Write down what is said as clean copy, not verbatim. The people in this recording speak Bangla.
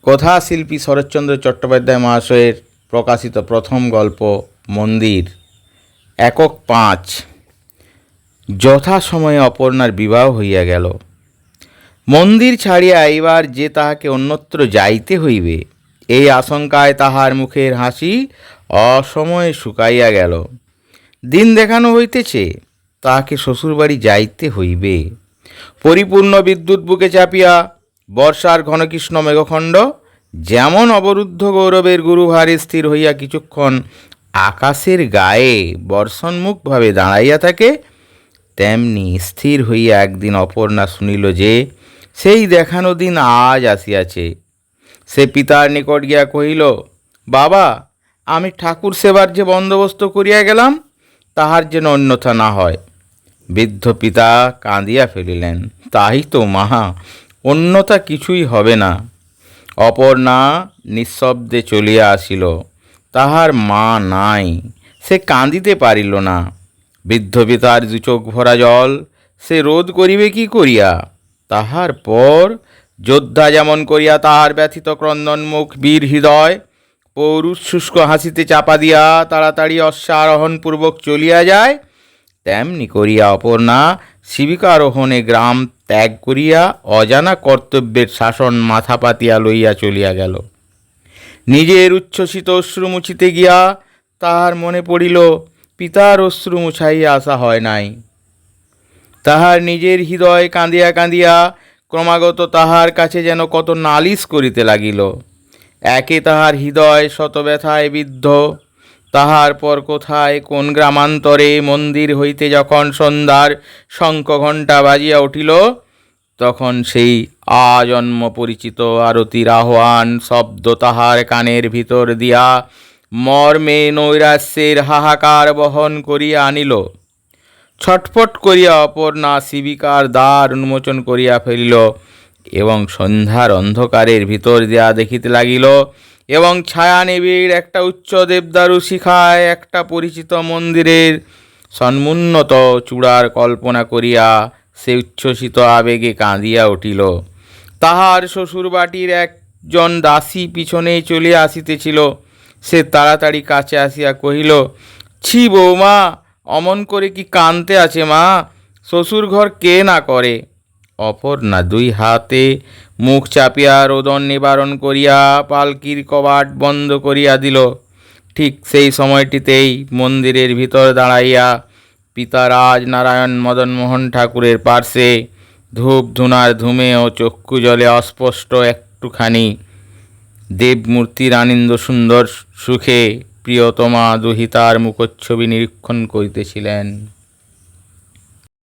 কথাশিল্পী শরৎচন্দ্র চট্টোপাধ্যায় মহাশয়ের প্রকাশিত প্রথম গল্প মন্দির। একক ৫। যথাসময়ে অপর্ণার বিবাহ হইয়া গেল। মন্দির ছাড়িয়া এইবার যে তাহাকে অন্যত্র যাইতে হইবে, এই আশঙ্কায় তাহার মুখের হাসি অসময়ে শুকাইয়া গেল। দিন দেখানো হইতেছে তাহাকে শ্বশুরবাড়ি যাইতে হইবে। পরিপূর্ণ বিদ্যুৎ বুকে চাপিয়া বর্ষার ঘনকৃষ্ণ মেঘখণ্ড যেমন অবরুদ্ধ গৌরবের গুরুভারে স্থির হইয়া কিছুক্ষণ আকাশের গায়ে বর্ষণমুখভাবে দাঁড়াইয়া থাকে, তেমনি স্থির হইয়া একদিন অপর্ণা শুনিল যে সেই দেখানো দিন আজ আসিয়াছে। সে পিতার নিকট গিয়া কহিল, বাবা, আমি ঠাকুর সেবার যে বন্দোবস্ত করিয়া গেলাম, তাহার যেন অন্যথা না হয়। বৃদ্ধ পিতা কাঁদিয়া ফেলিলেন। তাই তো মা, অন্যথা কিছুই হবে না। অপর্ণা নিঃশব্দে চলিয়া আসিল। তাহার মা নাই, সে কাঁদিতে পারিল না। বৃদ্ধ পিতার দুচোখ ভরা জল সে রোধ করিবে কি করিয়া? তাহার পর যোদ্ধা যেমন করিয়া তাহার ব্যথিত ক্রন্দনমুখ বীর হৃদয় পৌরুষ শুষ্ক হাসিতে চাপা দিয়া তাড়াতাড়ি অশ্বারোহণপূর্বক চলিয়া যায়, তেমনি করিয়া অপর্ণা শিবিকারোহণে গ্রাম ত্যাগ করিয়া অজানা কর্তব্যের শাসন মাথা পাতিয়া লইয়া চলিয়া গেল। নিজের উচ্ছ্বসিত অশ্রু মুছিতে গিয়া তাহার মনে পড়িল, পিতার অশ্রু মুছাইয়া আসা হয় নাই। তাহার নিজের হৃদয় কাঁদিয়া কাঁদিয়া ক্রমাগত তাহার কাছে যেন কত নালিশ করিতে লাগিল। একে তাহার হৃদয় শত ব্যথায় বিদ্ধ, তাহার পর কোথায় কোন গ্রামান্তরে মন্দির হইতে যখন সন্ধ্যার শঙ্খঘণ্টা বাজিয়া উঠিল, তখন সেই আজন্ম পরিচিত আরতির আহ্বান শব্দ তাহার কানের ভিতর দিয়া মর্মে নৈরাশ্যের হাহাকার বহন করিয়া আনিল। ছটফট করিয়া অপর্ণা শিবিকার দ্বার উন্মোচন করিয়া ফেলিল এবং সন্ধ্যার অন্ধকারের ভিতর দিয়া দেখিতে লাগিল, এবং ছায়া নিবিড় একটা উচ্চ দেবদারু শিখায় একটা পরিচিত মন্দিরের সন্মুন্নত চূড়ার কল্পনা করিয়া সে উচ্ছ্বসিত আবেগে কাঁদিয়া উঠিল। তাহার শ্বশুরবাটির একজন দাসী পিছনে চলিয়া আসিতেছিল। সে তাড়াতাড়ি কাছে আসিয়া কহিল, ছি বৌমা, অমন করে কি কাঁদতে আছে মা? শ্বশুর ঘর কে না করে? অপর্ণা দুই হাতে মুখ চাপিয়া রোদন নিবারণ করিয়া পালকির কবাট বন্ধ করিয়া দিল। ঠিক সেই সময়টিতেই মন্দিরের ভিতর দাঁড়াইয়া পিতা রাজনারায়ণ মদনমোহন ঠাকুরের পার্শ্বে ধূপ ধুনার ধূমে ও চক্ষু জলে অস্পষ্ট একটুখানি দেবমূর্তির আনন্দ সুন্দর সুখে প্রিয়তমা দুহিতার মুখচ্ছবি নিরীক্ষণ করিতেছিলেন।